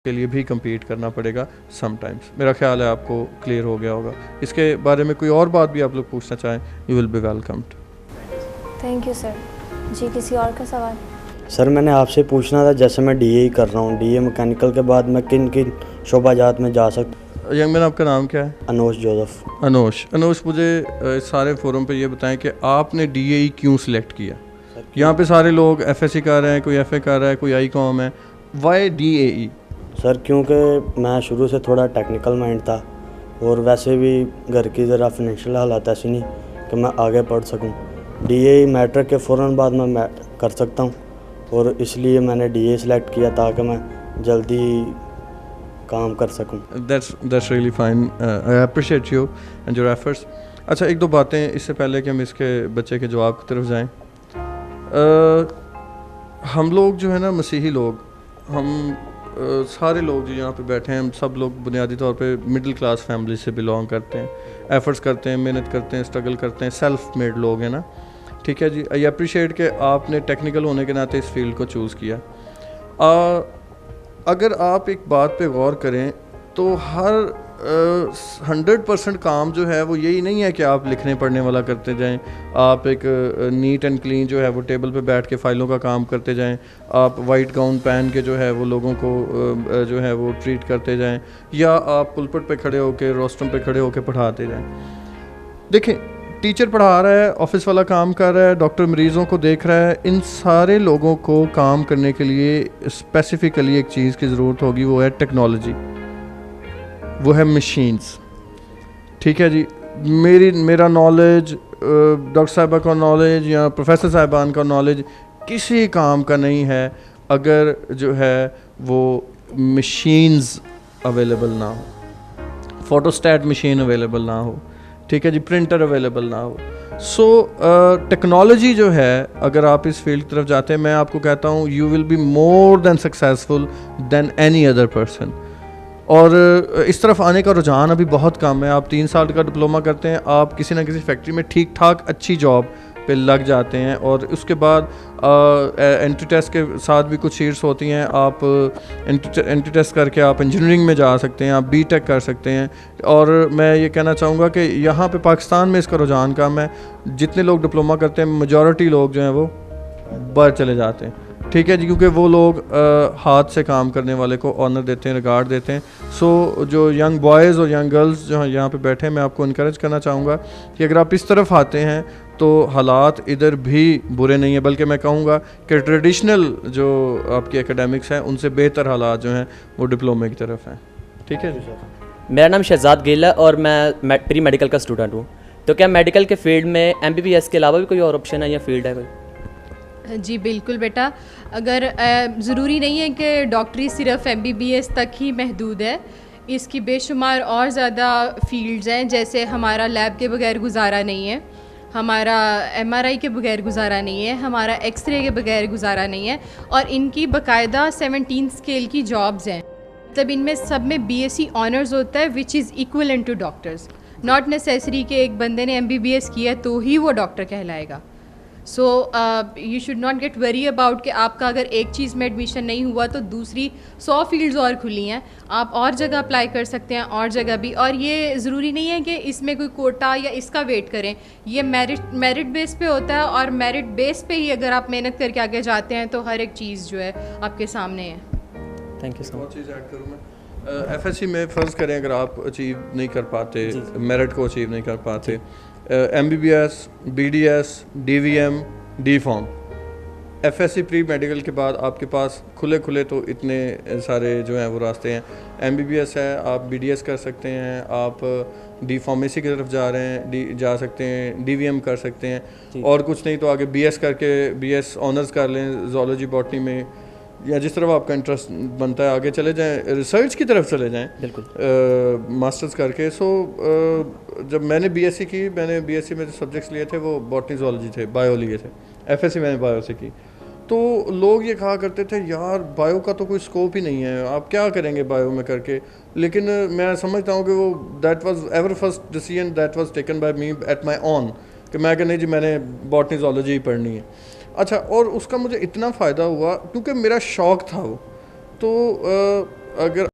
के लिए भी compete करना पड़ेगा समटाइम्स। मेरा ख्याल है आपको क्लियर हो गया होगा। इसके बारे में कोई और बात भी आप लोग पूछना चाहें, you will be welcomed. Thank you sir. जी किसी और का सवाल? सर मैंने आपसे पूछना था, जैसे मैं डीए कर रहा हूँ, डीए मैकेनिकल के बाद मैं किन किन शोबाजात में जा सकता? यंग मैन, आपका नाम क्या है? अनोश जोसेफ। अनोश, मुझे इस सारे फोरम पे ये बताएं कि आपने डीएई क्यों सिलेक्ट किया? यहाँ पे सारे लोग एफएससी कर रहे हैं, कोई एफए कर रहा है, कोई आईकॉम है, वाई डीएई? सर क्योंकि मैं शुरू से थोड़ा टेक्निकल माइंड था और वैसे भी घर की ज़रा फाइनेंशियल हालात ऐसी नहीं कि मैं आगे पढ़ सकूं। डीए मैट्रिक के फ़ौरन बाद मैं कर सकता हूं और इसलिए मैंने डीए सेलेक्ट किया ताकि मैं जल्दी काम कर सकूं। That's really fine, I appreciate you and your efforts. अच्छा, एक दो बातें इससे पहले कि हम इसके बच्चे के जवाब की तरफ जाएं। हम लोग जो है ना, मसीही लोग, हम सारे लोग जो यहाँ पे बैठे हैं, हम सब लोग बुनियादी तौर पे मिडिल क्लास फैमिली से बिलोंग करते हैं, एफर्ट्स करते हैं, मेहनत करते हैं, स्ट्रगल करते हैं, सेल्फ मेड लोग हैं ना। ठीक है जी, आई अप्रिशिएट कि आपने टेक्निकल होने के नाते इस फील्ड को चूज़ किया। अगर आप एक बात पे गौर करें तो हर 100% काम जो है वो यही नहीं है कि आप लिखने पढ़ने वाला करते जाएं, आप एक नीट एंड क्लीन जो है वो टेबल पे बैठ के फ़ाइलों का काम करते जाएं, आप वाइट गाउन पहन के जो है वो लोगों को जो है वो ट्रीट करते जाएं, या आप पुलपट पे खड़े होकर रोस्ट्रम पे खड़े होकर पढ़ाते जाएं। देखें, टीचर पढ़ा रहा है, ऑफिस वाला काम कर रहा है, डॉक्टर मरीज़ों को देख रहा है, इन सारे लोगों को काम करने के लिए स्पेसिफ़िकली एक चीज़ की ज़रूरत होगी, वो है टेक्नोलॉजी, वो है मशीन्स। ठीक है जी, मेरा नॉलेज, डॉक्टर साहिबा का नॉलेज या प्रोफेसर साहिबान का नॉलेज किसी काम का नहीं है अगर जो है वो मशीन्स अवेलेबल ना हो, फोटोस्टैट मशीन अवेलेबल ना हो, ठीक है जी, प्रिंटर अवेलेबल ना हो। सो टेक्नोलॉजी जो है, अगर आप इस फील्ड की तरफ जाते हैं, मैं आपको कहता हूँ you will be more than successful than any other person. और इस तरफ आने का रुझान अभी बहुत कम है। आप 3 साल का डिप्लोमा करते हैं, आप किसी ना किसी फैक्ट्री में ठीक ठाक अच्छी जॉब पे लग जाते हैं, और उसके बाद एंट्री टेस्ट के साथ भी कुछ सीट्स होती हैं, आप एंट्री टेस्ट करके आप इंजीनियरिंग में जा सकते हैं, आप बीटेक कर सकते हैं। और मैं ये कहना चाहूँगा कि यहाँ पे पाकिस्तान में इसका रुझान कम है। जितने लोग डिप्लोमा करते हैं, मेजॉरिटी लोग जो हैं वो बाहर चले जाते हैं। ठीक है जी, क्योंकि वो लोग हाथ से काम करने वाले को ऑनर देते हैं, रिगार्ड देते हैं। सो जो यंग बॉयज़ और यंग गर्ल्स जो यहाँ पे बैठे हैं, मैं आपको इनकरेज करना चाहूँगा कि अगर आप इस तरफ आते हैं तो हालात इधर भी बुरे नहीं है, बल्कि मैं कहूँगा कि ट्रेडिशनल जो आपकी एकेडमिक्स हैं उनसे बेहतर हालात जो हैं वो डिप्लोमे की तरफ हैं। ठीक है जी। मेरा नाम शहजाद गिल है और मैं प्री मेडिकल का स्टूडेंट हूँ। तो क्या मेडिकल के फील्ड में MBBS के अलावा भी कोई और ऑप्शन है या फील्ड है कोई? जी बिल्कुल बेटा, अगर ज़रूरी नहीं है कि डॉक्टरी सिर्फ MBBS तक ही महदूद है, इसकी बेशुमार और ज़्यादा फील्ड्स हैं। जैसे हमारा लैब के बगैर गुजारा नहीं है, हमारा MRI के बगैर गुजारा नहीं है, हमारा एक्सरे के बगैर गुजारा नहीं है, और इनकी बाकायदा 17 स्केल की जॉब्स हैं। मतलब इनमें सब में BSc ऑनर्स होता है, which is equivalent to doctors. Not necessary कि एक बंदे ने MBBS किया तो ही वो डॉक्टर कहलाएगा। So you should not gate worry about कि आपका अगर एक चीज़ में एडमिशन नहीं हुआ तो दूसरी 100 फील्ड्स और खुली हैं, आप और जगह अप्लाई कर सकते हैं, और जगह भी। और ये ज़रूरी नहीं है कि इसमें कोई कोटा या इसका वेट करें, ये मेरिट बेस पे होता है, और मेरिट बेस पे ही अगर आप मेहनत करके आगे जाते हैं तो हर एक चीज़ जो है आपके सामने है। Thank you so much. बहुत चीज़ ऐड करूँ मैं। FSC में फ़र्ज़ करें अगर आप अचीव नहीं कर पाते, मेरिट को अचीव नहीं कर पाते, MBBS, BDS, DVM, D.Pharm, FSC pre medical के बाद आपके पास खुले तो इतने सारे जो हैं वो रास्ते हैं। MBBS है, आप BDS कर सकते हैं, आप D.Pharmacy की तरफ जा रहे हैं, जा सकते हैं, DVM कर सकते हैं, और कुछ नहीं तो आगे BS करके BS ऑनर्स कर लें ज़ूलॉजी बॉटनी में, या जिस तरफ आपका इंटरेस्ट बनता है आगे चले जाएं, रिसर्च की तरफ चले जाएं, बिल्कुल मास्टर्स करके। सो जब मैंने BSc की, मैंने BSc में जो सब्जेक्ट्स लिए थे वो बॉटनी ज़ूलॉजी थे, बायो लिए थे। FSC मैंने बायो से की। तो लोग ये कहा करते थे यार बायो का तो कोई स्कोप ही नहीं है, आप क्या करेंगे बायो में करके। लेकिन मैं समझता हूँ कि वो that was ever first decision that was taken by me at my own, कि मैं नहीं जी मैंने बॉटनी ज़ूलॉजी ही पढ़नी है। अच्छा, और उसका मुझे इतना फ़ायदा हुआ क्योंकि मेरा शौक़ था वो। तो अगर